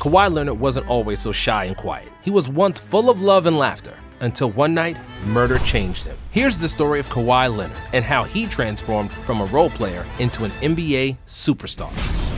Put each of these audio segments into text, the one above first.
Kawhi Leonard wasn't always so shy and quiet. He was once full of love and laughter, until one night, murder changed him. Here's the story of Kawhi Leonard and how he transformed from a role player into an NBA superstar.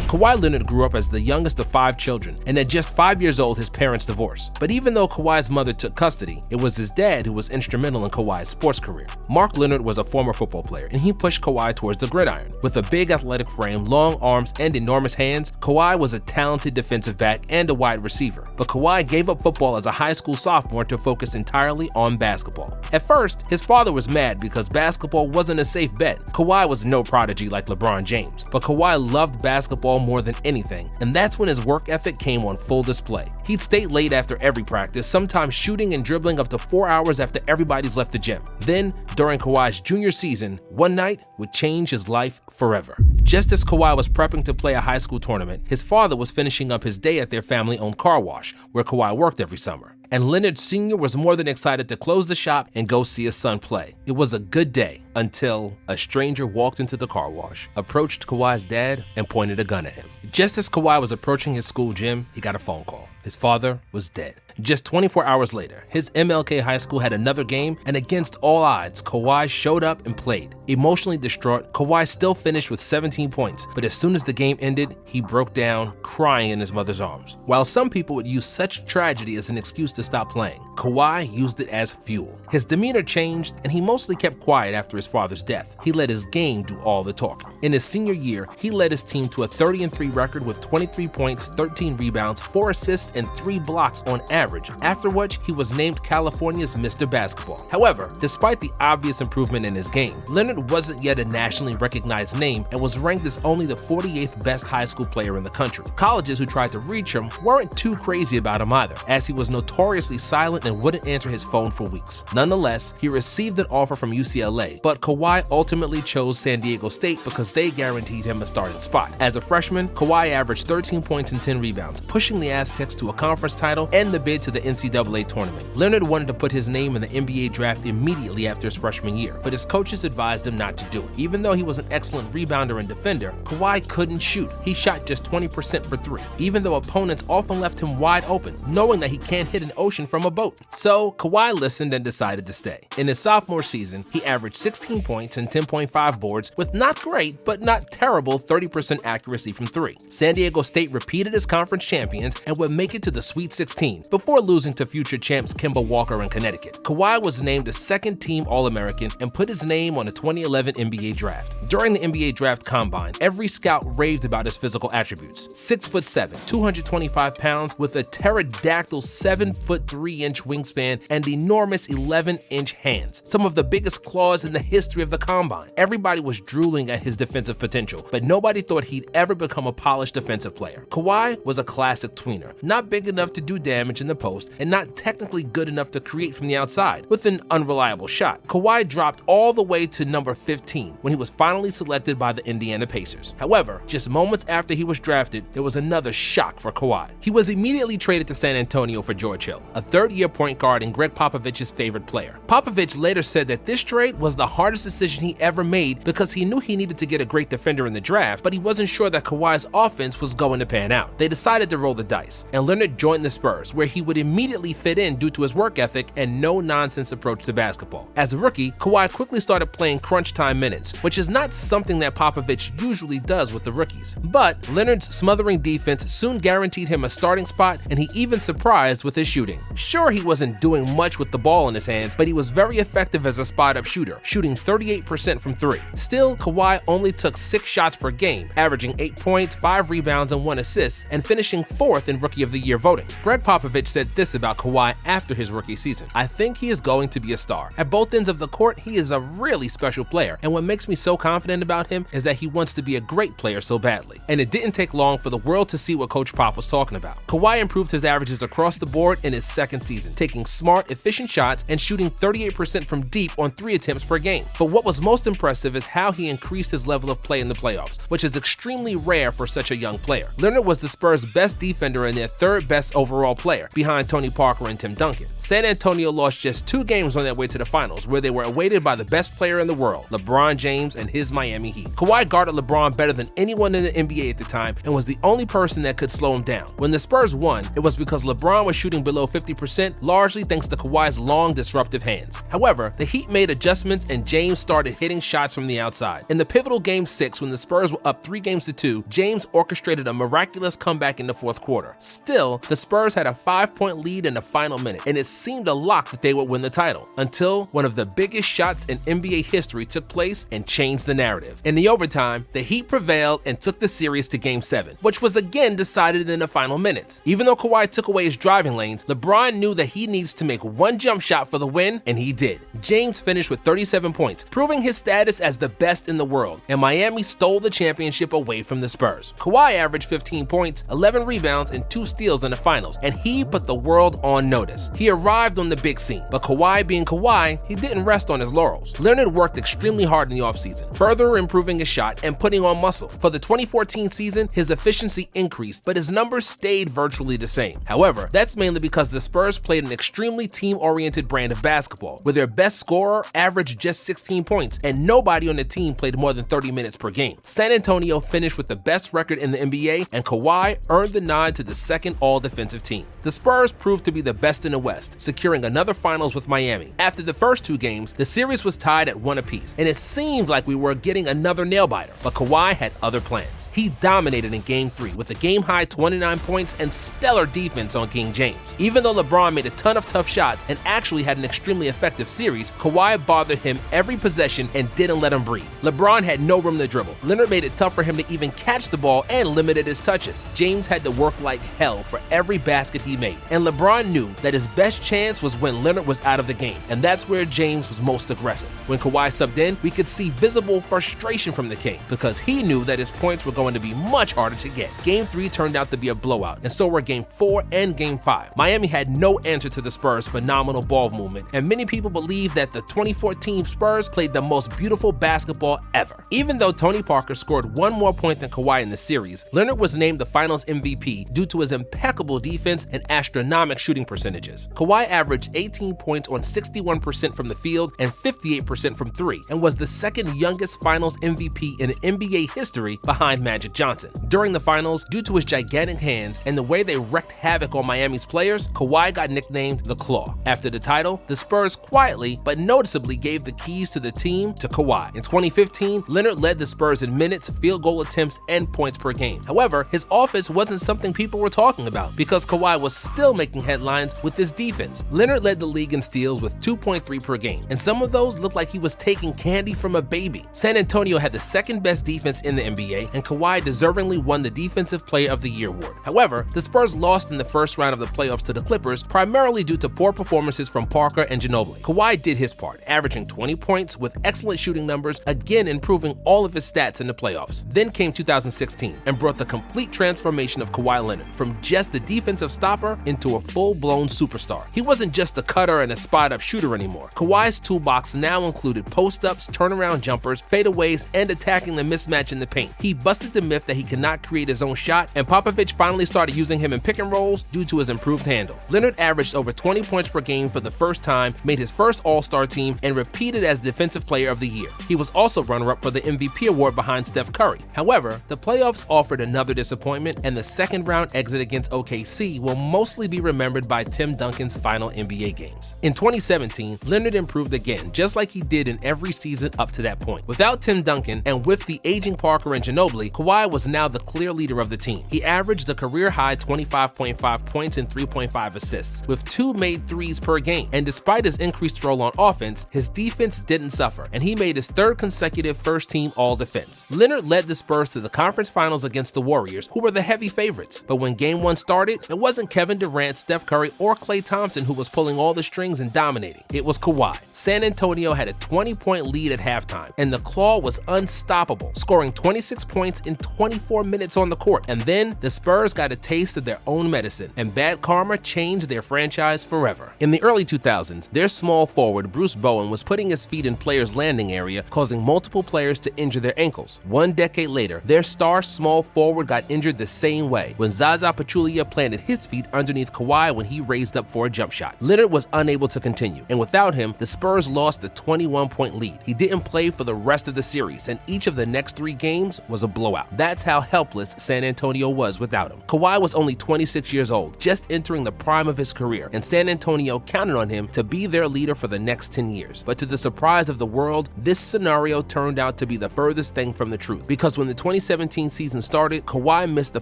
Kawhi Leonard grew up as the youngest of 5 children, and at just 5 years old, his parents divorced. But even though Kawhi's mother took custody, it was his dad who was instrumental in Kawhi's sports career. Mark Leonard was a former football player, and he pushed Kawhi towards the gridiron. With a big athletic frame, long arms, and enormous hands, Kawhi was a talented defensive back and a wide receiver. But Kawhi gave up football as a high school sophomore to focus entirely on basketball. At first, his father was mad because basketball wasn't a safe bet. Kawhi was no prodigy like LeBron James, but Kawhi loved basketball more than anything, and that's when his work ethic came on full display. He'd stay late after every practice, sometimes shooting and dribbling up to 4 hours after everybody's left the gym. Then, during Kawhi's junior season, one night would change his life forever. Just as Kawhi was prepping to play a high school tournament, his father was finishing up his day at their family-owned car wash, where Kawhi worked every summer. And Leonard Sr. was more than excited to close the shop and go see his son play. It was a good day until a stranger walked into the car wash, approached Kawhi's dad, and pointed a gun at him. Just as Kawhi was approaching his school gym, he got a phone call. His father was dead. Just 24 hours later, his MLK high school had another game, and against all odds, Kawhi showed up and played. Emotionally distraught, Kawhi still finished with 17 points, but as soon as the game ended, he broke down, crying in his mother's arms. While some people would use such tragedy as an excuse to stop playing, Kawhi used it as fuel. His demeanor changed, and he mostly kept quiet after his father's death. He let his game do all the talking. In his senior year, he led his team to a 30-3 record with 23 points, 13 rebounds, 4 assists, and 3 blocks on average, after which he was named California's Mr. Basketball. However, despite the obvious improvement in his game, Leonard wasn't yet a nationally recognized name and was ranked as only the 48th best high school player in the country. Colleges who tried to reach him weren't too crazy about him either, as he was notoriously silent and wouldn't answer his phone for weeks. Nonetheless, he received an offer from UCLA, but Kawhi ultimately chose San Diego State because they guaranteed him a starting spot. As a freshman, Kawhi averaged 13 points and 10 rebounds, pushing the Aztecs to a conference title and the bid to the NCAA tournament. Leonard wanted to put his name in the NBA draft immediately after his freshman year, but his coaches advised him not to do it. Even though he was an excellent rebounder and defender, Kawhi couldn't shoot. He shot just 20% for 3, even though opponents often left him wide open, knowing that he can't hit an ocean from a boat. So Kawhi listened and decided to stay. In his sophomore season, he averaged 16 points and 10.5 boards with not great, but not terrible 30% accuracy from 3. San Diego State repeated as conference champions and would make it to the Sweet 16, before losing to future champs Kemba Walker in Connecticut. Kawhi was named a second-team All-American and put his name on the 2011 NBA Draft. During the NBA Draft Combine, every scout raved about his physical attributes. 6'7", 225 pounds with a pterodactyl 7'3" wingspan and enormous 11-inch hands, some of the biggest claws in the history of the Combine. Everybody was drooling at his defensive potential, but nobody thought he'd ever become a polished defensive player. Kawhi was a classic tweener, not big enough to do damage in the post and not technically good enough to create from the outside with an unreliable shot. Kawhi dropped all the way to number 15 when he was finally selected by the Indiana Pacers. However, just moments after he was drafted, there was another shock for Kawhi. He was immediately traded to San Antonio for George Hill, a third-year point guard and Greg Popovich's favorite player. Popovich later said that this trade was the hardest decision he ever made because he knew he needed to get a great defender in the draft, but he wasn't sure that Kawhi's offense was going to pan out. They decided to roll the dice, and Leonard joined the Spurs, where he would immediately fit in due to his work ethic and no-nonsense approach to basketball. As a rookie, Kawhi quickly started playing crunch time minutes, which is not something that Popovich usually does with the rookies. But Leonard's smothering defense soon guaranteed him a starting spot, and he even surprised with his shooting. Sure, he wasn't doing much with the ball in his hands, but he was very effective as a spot-up shooter, shooting 38% from 3. Still, Kawhi only took 6 shots per game, averaging 8 points, 5 rebounds, and 1 assist, and finishing 4th in Rookie of the Year voting. Greg Popovich said this about Kawhi after his rookie season: "I think he is going to be a star. At both ends of the court, he is a really special player, and what makes me so confident about him is that he wants to be a great player so badly." And it didn't take long for the world to see what Coach Pop was talking about. Kawhi improved his averages across the board in his second season, taking smart, efficient shots and shooting 38% from deep on 3 attempts per game. But what was most impressive is how he increased his level of play in the playoffs, which is extremely rare for such a young player. Leonard was the Spurs' best defender and their 3rd best overall player, behind Tony Parker and Tim Duncan. San Antonio lost just 2 games on their way to the finals, where they were awaited by the best player in the world, LeBron James and his Miami Heat. Kawhi guarded LeBron better than anyone in the NBA at the time and was the only person that could slow him down. When the Spurs won, it was because LeBron was shooting below 50%, largely thanks to Kawhi's long, disruptive hands. However, the Heat made adjustments and James started hitting shots from the outside. In the pivotal Game 6, when the Spurs were up 3-2, James orchestrated a miraculous comeback in the fourth quarter. Still, the Spurs had a 5-point lead in the final minute, and it seemed a lock that they would win the title, until one of the biggest shots in NBA history took place and changed the narrative. In the overtime, the Heat prevailed and took the series to Game 7, which was again decided in the final minutes. Even though Kawhi took away his driving lanes, LeBron knew that he needs to make one jump shot for the win, and he did. James finished with 37 points, proving his status as the best in the world, and Miami stole the championship away from the Spurs. Kawhi averaged 15 points, 11 rebounds, and 2 steals in the finals, and he put the world on notice. He arrived on the big scene, but Kawhi being Kawhi, he didn't rest on his laurels. Leonard worked extremely hard in the offseason, further improving his shot and putting on muscle. For the 2014 season, his efficiency increased, but his numbers stayed virtually the same. However, that's mainly because the Spurs played an extremely team-oriented brand of basketball, where their best scorer averaged just 16 points, and nobody on the team played more than 30 minutes per game. San Antonio finished with the best record in the NBA, and Kawhi earned the nod to the second all-defensive team. The Spurs proved to be the best in the West, securing another finals with Miami. After the first 2 games, the series was tied at 1 apiece, and it seemed like we were getting another nail-biter, but Kawhi had other plans. He dominated in Game 3 with a game-high 29 points and stellar defense on King James. Even though LeBron made a ton of tough shots and actually had an extremely effective series, Kawhi bothered him every possession and didn't let him breathe. LeBron had no room to dribble. Leonard made it tough for him to even catch the ball and limited his touches. James had to work like hell for every basket he made, and LeBron knew that his best chance was when Leonard was out of the game, and that's where James was most aggressive. When Kawhi subbed in, we could see visible frustration from the King, because he knew that his points were going to be much harder to get. Game 3 turned out to be a blowout, and so were Game 4 and Game 5. Miami had no answer to the Spurs' phenomenal ball movement, and many people believe that the 2014 Spurs played the most beautiful basketball ever. Even though Tony Parker scored 1 more point than Kawhi in the series, Leonard was named the Finals MVP due to his impeccable defense and astronomical shooting percentages. Kawhi averaged 18 points on 61% from the field and 58% from 3, and was the second youngest Finals MVP in NBA history behind Magic Johnson. During the finals, due to his gigantic hands and the way they wreaked havoc on Miami's players, Kawhi got nicknamed the Claw. After the title, the Spurs quietly but noticeably gave the keys to the team to Kawhi. In 2015, Leonard led the Spurs in minutes, field goal attempts, and points per game. However, his offense wasn't something people were talking about, because Kawhi was still making headlines with his defense. Leonard led the league in steals with 2.3 per game, and some of those looked like he was taking candy from a baby. San Antonio had the second best defense in the NBA, and Kawhi deservingly won the Defensive Player of the Year award. However, the Spurs lost in the first round of the playoffs to the Clippers, primarily due to poor performances from Parker and Ginobili. Kawhi did his part, averaging 20 points with excellent shooting numbers, again improving all of his stats in the playoffs. Then came 2016 and brought the complete transformation of Kawhi Leonard from just a defensive stopper into a full-blown superstar. He wasn't just a cutter and a spot-up shooter anymore. Kawhi's toolbox now included post-ups, turnaround jumpers, fadeaways, and attacking the mismatch in the paint. He busted the myth that he cannot create his own shot, and Popovich finally started using him in pick and rolls due to his improved handle. Leonard averaged over 20 points per game for the first time, made his first All-Star team, and repeated as Defensive Player of the Year. He was also runner-up for the MVP award behind Steph Curry. However, the playoffs offered another disappointment, and the second-round exit against OKC will mostly be remembered by Tim Duncan's final NBA games. In 2017, Leonard improved again, just like he did in every season up to that point. Without Tim Duncan, and with the aging Parker and Ginobili, Kawhi was now the clear leader of the team. He averaged a career-high 25.5 points and 3.5 assists, with 2 made threes per game, and despite his increased role on offense, his defense didn't suffer, and he made his 3rd consecutive first-team All-Defense. Leonard led the Spurs to the conference finals against the Warriors, who were the heavy favorites, but when Game 1 started, it wasn't Kevin Durant, Steph Curry, or Klay Thompson who was pulling all the strings and dominating. It was Kawhi. San Antonio had a 20-point lead at halftime, and the Claw was unstoppable, scoring 26 points in 24 minutes on the court. And then the Spurs got a taste of their own medicine, and bad karma changed their franchise forever. In the early 2000s, their small forward Bruce Bowen was putting his feet in players' landing area, causing multiple players to injure their ankles. 1 decade later, their star small forward got injured the same way when Zaza Pachulia planted his feet underneath Kawhi when he raised up for a jump shot. Leonard was unable to continue, and without him, the Spurs lost the 21-point lead. He didn't play for the rest of the series, and each of the next 3 games was a blowout. That's how helpless San Antonio was without him. Kawhi was only 26 years old, just entering the prime of his career, and San Antonio counted on him to be their leader for the next 10 years. But to the surprise of the world, this scenario turned out to be the furthest thing from the truth, because when the 2017 season started, Kawhi missed the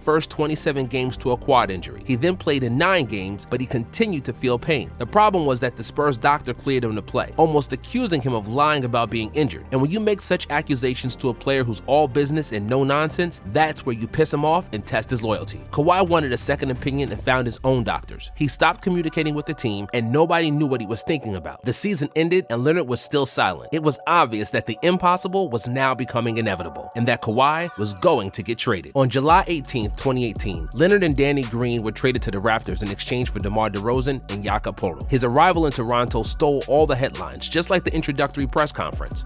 first 27 games to a quad injury. He then played in 9 games, but he continued to feel pain. The problem was that the Spurs doctor cleared him to play, almost accusing him of lying about being injured. And when you make such accusations to a player who's all business and no nonsense, that's where you piss him off and test his loyalty. Kawhi wanted a second opinion and found his own doctors. He stopped communicating with the team, and nobody knew what he was thinking about. The season ended, and Leonard was still silent. It was obvious that the impossible was now becoming inevitable, and that Kawhi was going to get traded. On July 18, 2018, Leonard and Danny Green were traded to the Raptors in exchange for DeMar DeRozan and Jakob Poeltl. His arrival in Toronto stole all the headlines, just like the introductory press conference.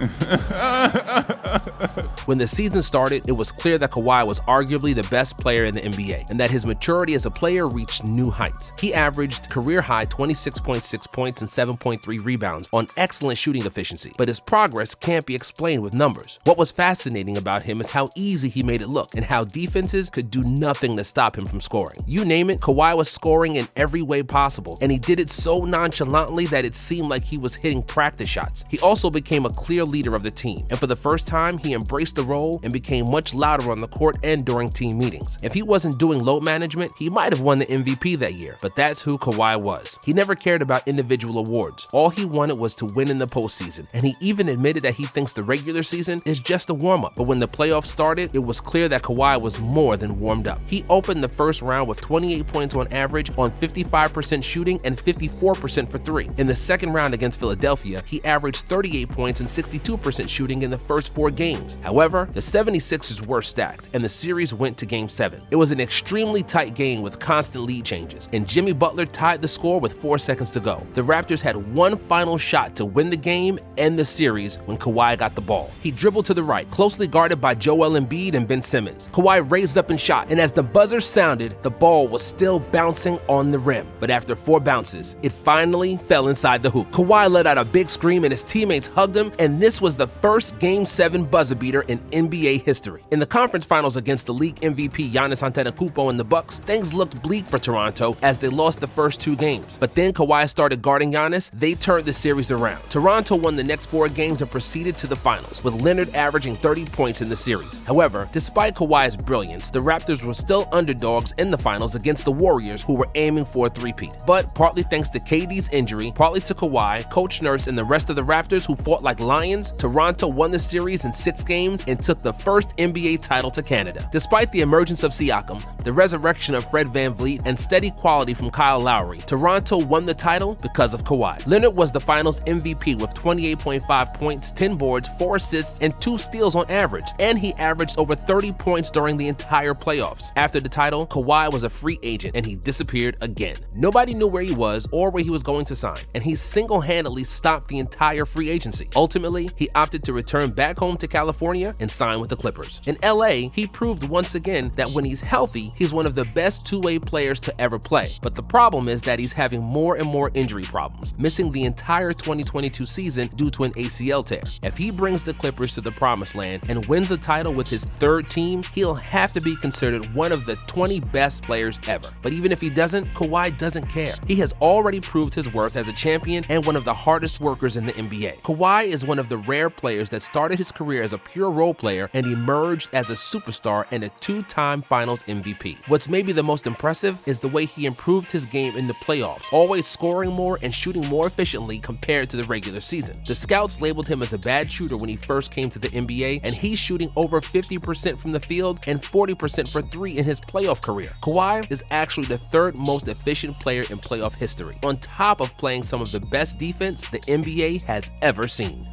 When the season started, it was clear that Kawhi was arguably the best player in the NBA, and that his maturity as a player reached new heights. He averaged career-high 26.6 points and 7.3 rebounds on excellent shooting efficiency, but his progress can't be explained with numbers. What was fascinating about him is how easy he made it look, and how defenses could do nothing to stop him from scoring. You name it, Kawhi was scoring in every way possible, and he did it so nonchalantly that it seemed like he was hitting practice shots. He also became a clear leader of the team, and for the first time, he embraced the role and became much louder on the court and during team meetings. If he wasn't doing load management, he might have won the MVP that year, but that's who Kawhi was. He never cared about individual awards. All he wanted was to win in the postseason, and he even admitted that he thinks the regular season is just a warm-up. But when the playoffs started, it was clear that Kawhi was more than warmed up. He opened the first round with 28 points on average on 55% shooting and 54% for 3. In the second round against Philadelphia, he averaged 38 points and 62% shooting in the first 4 games. However, the 76ers were stacked, and the series went to Game 7. It was an extremely tight game with constant lead changes, and Jimmy Butler tied the score with 4 seconds to go. The Raptors had one final shot to win the game and the series when Kawhi got the ball. He dribbled to the right, closely guarded by Joel Embiid and Ben Simmons. Kawhi raised up and shot, and as the buzzer sounded, the ball was still bouncing on the rim. But after 4 bounces, it finally fell inside the hoop. Kawhi let out a big scream, and his teammates hugged him, and this was the first Game 7 buzzer beater in NBA history. In the conference finals against the league MVP Giannis Antetokounmpo and the Bucks, things looked bleak for Toronto as they lost the first 2 games. But then Kawhi started guarding Giannis. They turned the series around. Toronto won the next 4 games and proceeded to the finals, with Leonard averaging 30 points in the series. However, despite Kawhi's brilliance, the Raptors were still underdogs in the finals against the Warriors, who were aiming for a three-peat. But partly thanks to KD's injury, partly to Kawhi, Coach Nurse, and the rest of the Raptors who fought like lions, Toronto won the series in 6 games and took the first NBA title to Canada. Despite the emergence of Siakam, the resurrection of Fred VanVleet, and steady quality from Kyle Lowry, Toronto won the title because of Kawhi. Leonard was the finals MVP with 28.5 points, 10 boards, 4 assists, and 2 steals on average, and he averaged over 30 points during the entire playoffs. After the title, Kawhi was a free agent, and he disappeared again. Nobody knew where he was or where he was going to sign, and he single-handedly stopped the entire free agency. Ultimately, he opted to return back home to California and sign with the Clippers. In LA, he proved once again that when he's healthy, he's one of the best two-way players to ever play. But the problem is that he's having more and more injury problems, missing the entire 2022 season due to an ACL tear. If he brings the Clippers to the promised land and wins a title with his 3rd team, he'll have to be considered one of the 20 best players ever. But even if he doesn't, Kawhi doesn't care. He has already proved his worth as a champion and one of the hardest workers in the NBA. Kawhi is one of the rare players that started his career as a pure role player and emerged as a superstar and a 2-time Finals MVP. What's maybe the most impressive is the way he improved his game in the playoffs, always scoring more and shooting more efficiently compared to the regular season. The scouts labeled him as a bad shooter when he first came to the NBA, and he's shooting over 50% from the field and 40% for 3 in his playoff career. Kawhi is actually the 3rd most efficient player in playoff history, on top of playing some of the best defense the NBA has ever seen.